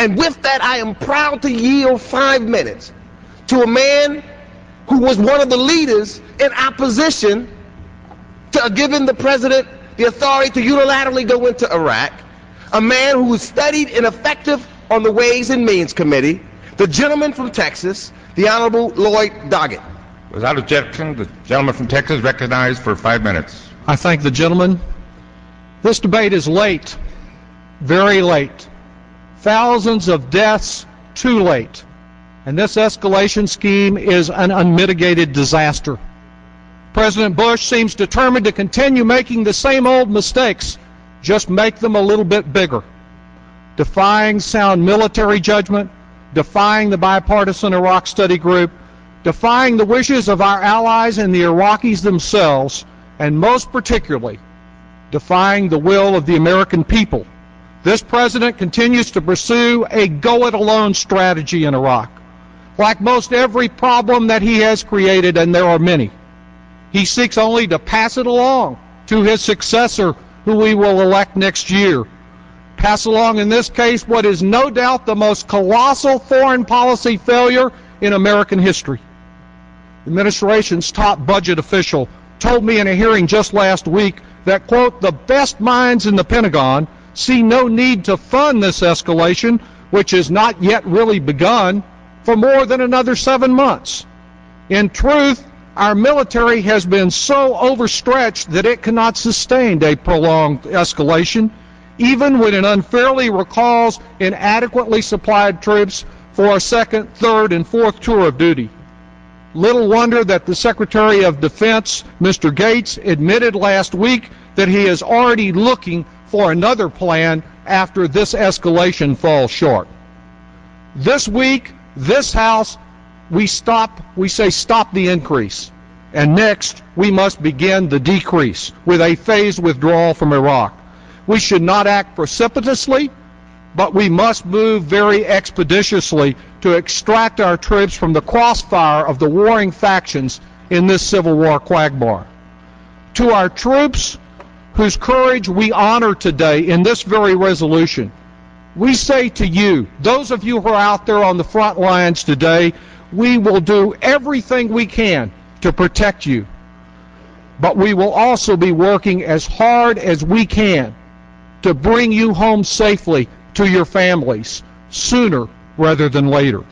And with that, I am proud to yield 5 minutes to a man who was one of the leaders in opposition to giving the president the authority to unilaterally go into Iraq, a man who was studied and effective on the Ways and Means Committee, the gentleman from Texas, the Honorable Lloyd Doggett. Without objection, the gentleman from Texas recognized for 5 minutes. I thank the gentleman. This debate is late, very late. Thousands of deaths too late. And this escalation scheme is an unmitigated disaster. President Bush seems determined to continue making the same old mistakes, just make them a little bit bigger. Defying sound military judgment, defying the bipartisan Iraq study group, defying the wishes of our allies and the Iraqis themselves, and most particularly, defying the will of the American people. This president continues to pursue a go-it-alone strategy in Iraq. Like most every problem that he has created, and there are many, he seeks only to pass it along to his successor, who we will elect next year. Pass along, in this case, what is no doubt the most colossal foreign policy failure in American history. The administration's top budget official told me in a hearing just last week that, quote, the best minds in the Pentagon see no need to fund this escalation, which has not yet really begun, for more than another 7 months. In truth, our military has been so overstretched that it cannot sustain a prolonged escalation, even when it unfairly recalls inadequately supplied troops for a second, third, and fourth tour of duty. Little wonder that the Secretary of Defense, Mr. Gates, admitted last week that he is already looking for another plan after this escalation falls short. This week, this House, we say stop the increase. And next, we must begin the decrease with a phased withdrawal from Iraq. We should not act precipitously, but we must move very expeditiously to extract our troops from the crossfire of the warring factions in this civil war quagmire. To our troops, whose courage we honor today in this very resolution, we say to you, those of you who are out there on the front lines today, we will do everything we can to protect you. But we will also be working as hard as we can to bring you home safely to your families sooner rather than later.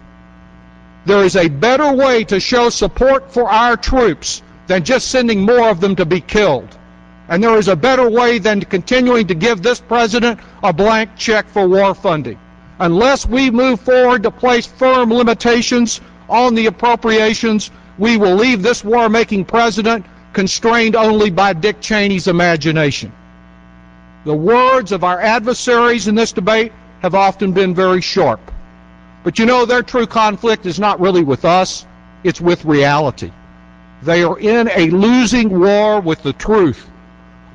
There is a better way to show support for our troops than just sending more of them to be killed. And there is a better way than continuing to give this president a blank check for war funding. Unless we move forward to place firm limitations on the appropriations, we will leave this war-making president constrained only by Dick Cheney's imagination. The words of our adversaries in this debate have often been very sharp. But you know, their true conflict is not really with us, it's with reality. They are in a losing war with the truth.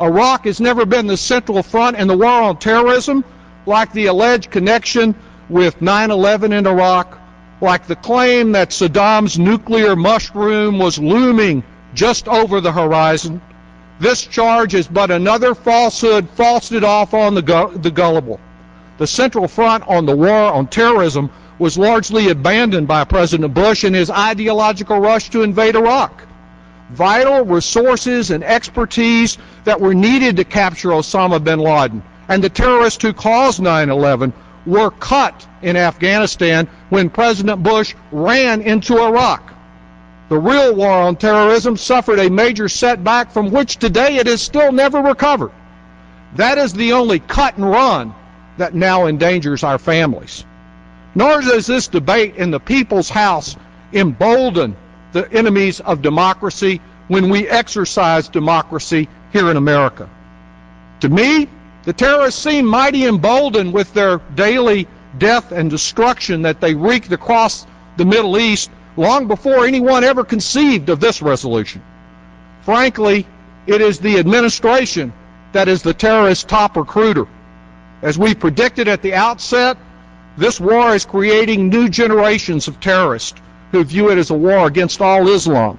Iraq has never been the central front in the war on terrorism, like the alleged connection with 9/11 in Iraq, like the claim that Saddam's nuclear mushroom was looming just over the horizon. This charge is but another falsehood foisted off on the gullible. The central front on the war on terrorism was largely abandoned by President Bush in his ideological rush to invade Iraq. Vital resources and expertise that were needed to capture Osama bin Laden and the terrorists who caused 9/11 were cut in Afghanistan when President Bush ran into Iraq. The real war on terrorism suffered a major setback from which today it has still never recovered. That is the only cut and run that now endangers our families. Nor does this debate in the People's House embolden the enemies of democracy when we exercise democracy here in America. To me, the terrorists seem mighty emboldened with their daily death and destruction that they wreaked across the Middle East long before anyone ever conceived of this resolution. Frankly, it is the administration that is the terrorist top recruiter. As we predicted at the outset, this war is creating new generations of terrorists who view it as a war against all Islam.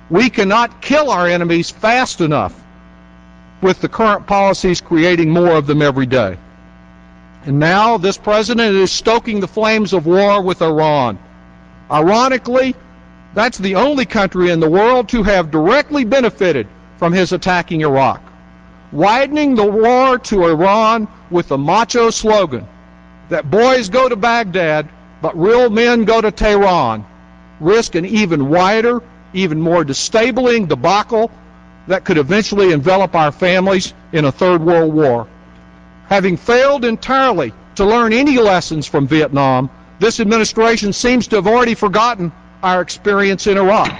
We cannot kill our enemies fast enough with the current policies creating more of them every day. And now this president is stoking the flames of war with Iran. Ironically, that's the only country in the world to have directly benefited from his attacking Iraq. Widening the war to Iran with the macho slogan that boys go to Baghdad, but real men go to Tehran, risk an even wider, even more disabling debacle that could eventually envelop our families in a third world war. Having failed entirely to learn any lessons from Vietnam, this administration seems to have already forgotten our experience in Iraq.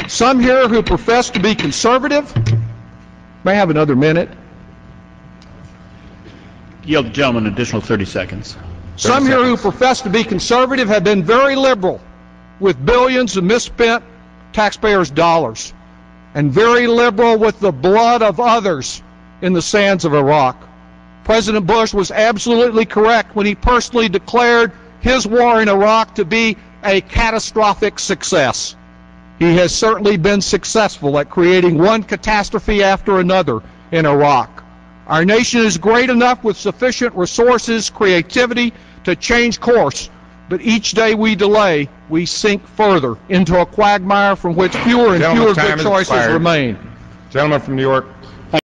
Some here who profess to be conservative, may I have another minute? Yield the gentleman an additional 30 seconds. Some here who profess to be conservative have been very liberal with billions of misspent taxpayers' dollars, and very liberal with the blood of others in the sands of Iraq. President Bush was absolutely correct when he personally declared his war in Iraq to be a catastrophic success. He has certainly been successful at creating one catastrophe after another in Iraq. Our nation is great enough with sufficient resources, creativity to change course, but each day we delay, we sink further into a quagmire from which fewer and fewer good choices remain. Gentleman from New York.